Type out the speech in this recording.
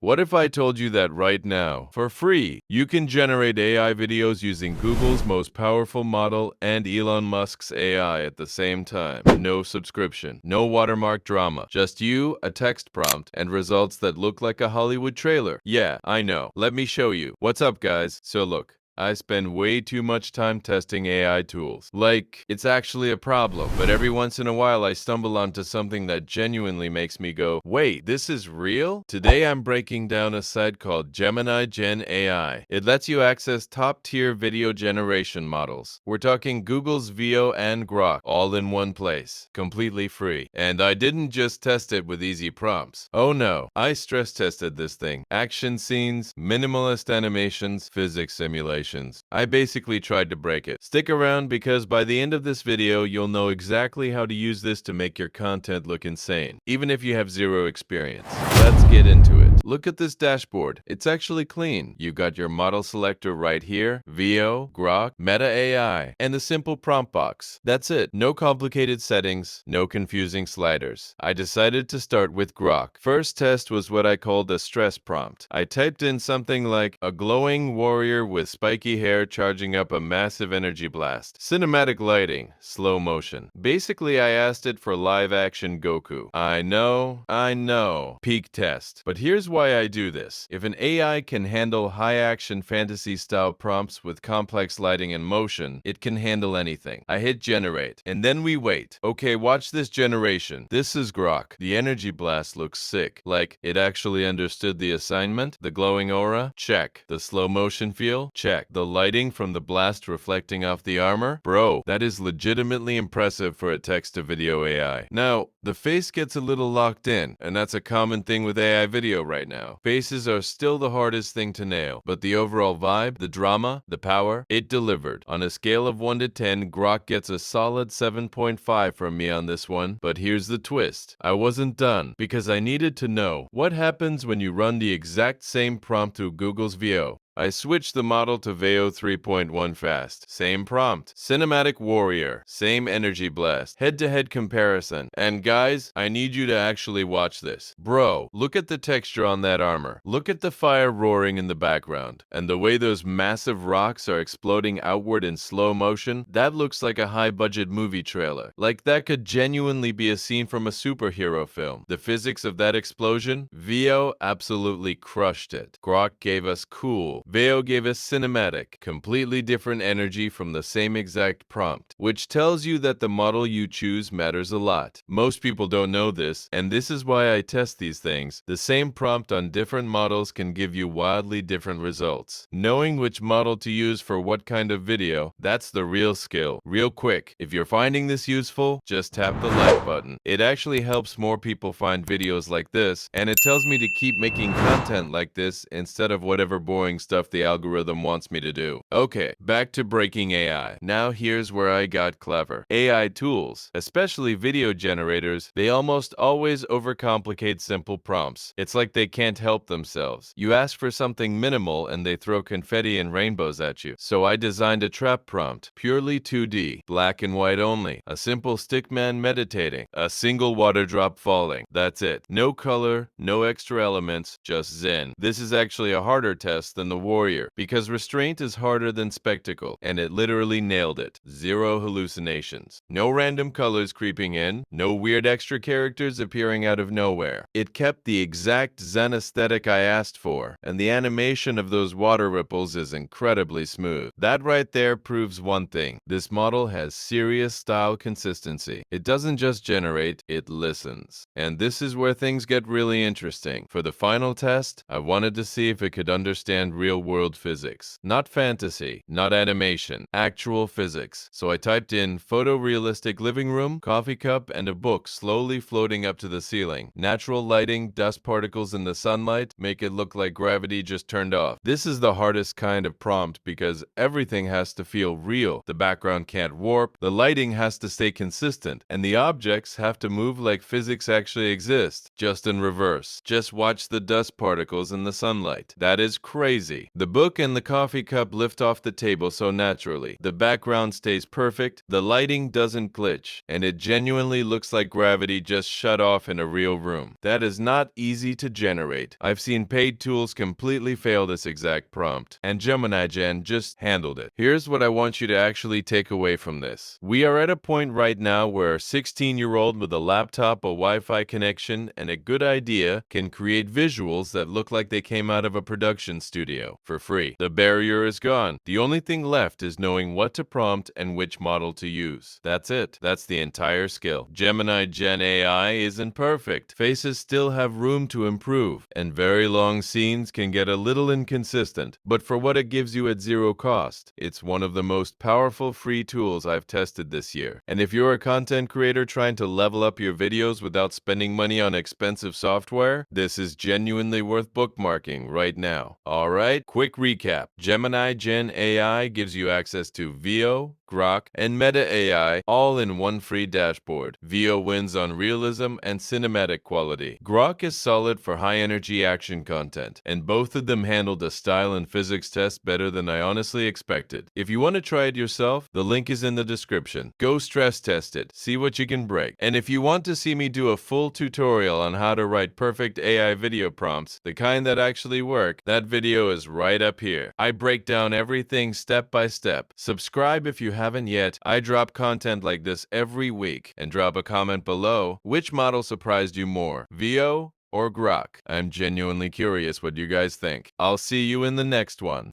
What if I told you that right now, for free, you can generate AI videos using Google's most powerful model and Elon Musk's AI at the same time? No subscription, no watermark drama, just you, a text prompt, and results that look like a Hollywood trailer. Yeah, I know. Let me show you. What's up, guys? So look. I spend way too much time testing AI tools. Like, it's actually a problem. But every once in a while, I stumble onto something that genuinely makes me go, wait, this is real? Today, I'm breaking down a site called GeminiGen AI. It lets you access top-tier video generation models. We're talking Google's Veo and Grok, all in one place, completely free. And I didn't just test it with easy prompts. Oh no, I stress tested this thing. Action scenes, minimalist animations, physics simulations. I basically tried to break it. Stick around because by the end of this video, you'll know exactly how to use this to make your content look insane, even if you have zero experience. Let's get into it. Look at this dashboard. It's actually clean. You've got your model selector right here, Veo, Grok, Meta AI, and the simple prompt box. That's it. No complicated settings, no confusing sliders. I decided to start with Grok. First test was what I called a stress prompt. I typed in something like a glowing warrior with spiky hair charging up a massive energy blast. Cinematic lighting, slow motion. Basically, I asked it for live action Goku. I know. Peak test. But here's why I do this. If an AI can handle high action fantasy style prompts with complex lighting and motion, it can handle anything. I hit generate, and then we wait. Okay, watch this generation. This is Grok. The energy blast looks sick. Like, it actually understood the assignment. The glowing aura? Check. The slow motion feel? Check. The lighting from the blast reflecting off the armor? Bro, that is legitimately impressive for a text-to-video AI. Now, the face gets a little locked in, and that's a common thing with AI video right now. Faces are still the hardest thing to nail, but the overall vibe, the drama, the power, it delivered. On a scale of 1 to 10, Grok gets a solid 7.5 from me on this one, but here's the twist. I wasn't done, because I needed to know what happens when you run the exact same prompt through Google's Veo. I switched the model to Veo 3.1 fast. Same prompt. Cinematic warrior. Same energy blast. Head-to-head comparison. And guys, I need you to actually watch this. Bro, look at the texture on that armor. Look at the fire roaring in the background. And the way those massive rocks are exploding outward in slow motion, that looks like a high-budget movie trailer. Like that could genuinely be a scene from a superhero film. The physics of that explosion? Veo absolutely crushed it. Grok gave us cool. Veo gave us cinematic, completely different energy from the same exact prompt, which tells you that the model you choose matters a lot. Most people don't know this, and this is why I test these things. The same prompt on different models can give you wildly different results. Knowing which model to use for what kind of video, that's the real skill. Real quick, if you're finding this useful, just tap the like button. It actually helps more people find videos like this, and it tells me to keep making content like this instead of whatever boring stuff the algorithm wants me to do. Okay, back to breaking AI. Now here's where I got clever. AI tools, especially video generators, they almost always overcomplicate simple prompts. It's like they can't help themselves. You ask for something minimal and they throw confetti and rainbows at you. So I designed a trap prompt, purely 2D, black and white only, a simple stickman meditating, a single water drop falling. That's it. No color, no extra elements, just zen. This is actually a harder test than the warrior, because restraint is harder than spectacle, and it literally nailed it. Zero hallucinations. No random colors creeping in, no weird extra characters appearing out of nowhere. It kept the exact zen aesthetic I asked for, and the animation of those water ripples is incredibly smooth. That right there proves one thing. This model has serious style consistency. It doesn't just generate, it listens. And this is where things get really interesting. For the final test, I wanted to see if it could understand real-world physics. Not fantasy, not animation, actual physics. So I typed in photorealistic living room, coffee cup, and a book slowly floating up to the ceiling. Natural lighting, dust particles in the sunlight, make it look like gravity just turned off. This is the hardest kind of prompt because everything has to feel real. The background can't warp, the lighting has to stay consistent, and the objects have to move like physics actually exist, just in reverse. Just watch the dust particles in the sunlight. That is crazy. easy. The book and the coffee cup lift off the table so naturally. The background stays perfect, the lighting doesn't glitch, and it genuinely looks like gravity just shut off in a real room. That is not easy to generate. I've seen paid tools completely fail this exact prompt, and GeminiGen just handled it. Here's what I want you to actually take away from this. We are at a point right now where a 16-year-old with a laptop, a Wi-Fi connection, and a good idea can create visuals that look like they came out of a production studio for free. The barrier is gone. The only thing left is knowing what to prompt and which model to use. That's it. That's the entire skill. GeminiGen AI isn't perfect. Faces still have room to improve, and very long scenes can get a little inconsistent. But for what it gives you at zero cost, it's one of the most powerful free tools I've tested this year. And if you're a content creator trying to level up your videos without spending money on expensive software, this is genuinely worth bookmarking right now. Alright, quick recap. GeminiGen AI gives you access to Veo, Grok, and Meta AI all in one free dashboard. Veo wins on realism and cinematic quality. Grok is solid for high-energy action content, and both of them handled a style and physics test better than I honestly expected. If you want to try it yourself, the link is in the description. Go stress test it, see what you can break. And if you want to see me do a full tutorial on how to write perfect AI video prompts, the kind that actually work, that video is right up here. I break down everything step by step. Subscribe if you haven't yet. I drop content like this every week. And drop a comment below. Which model surprised you more, Veo or Grok? I'm genuinely curious what you guys think. I'll see you in the next one.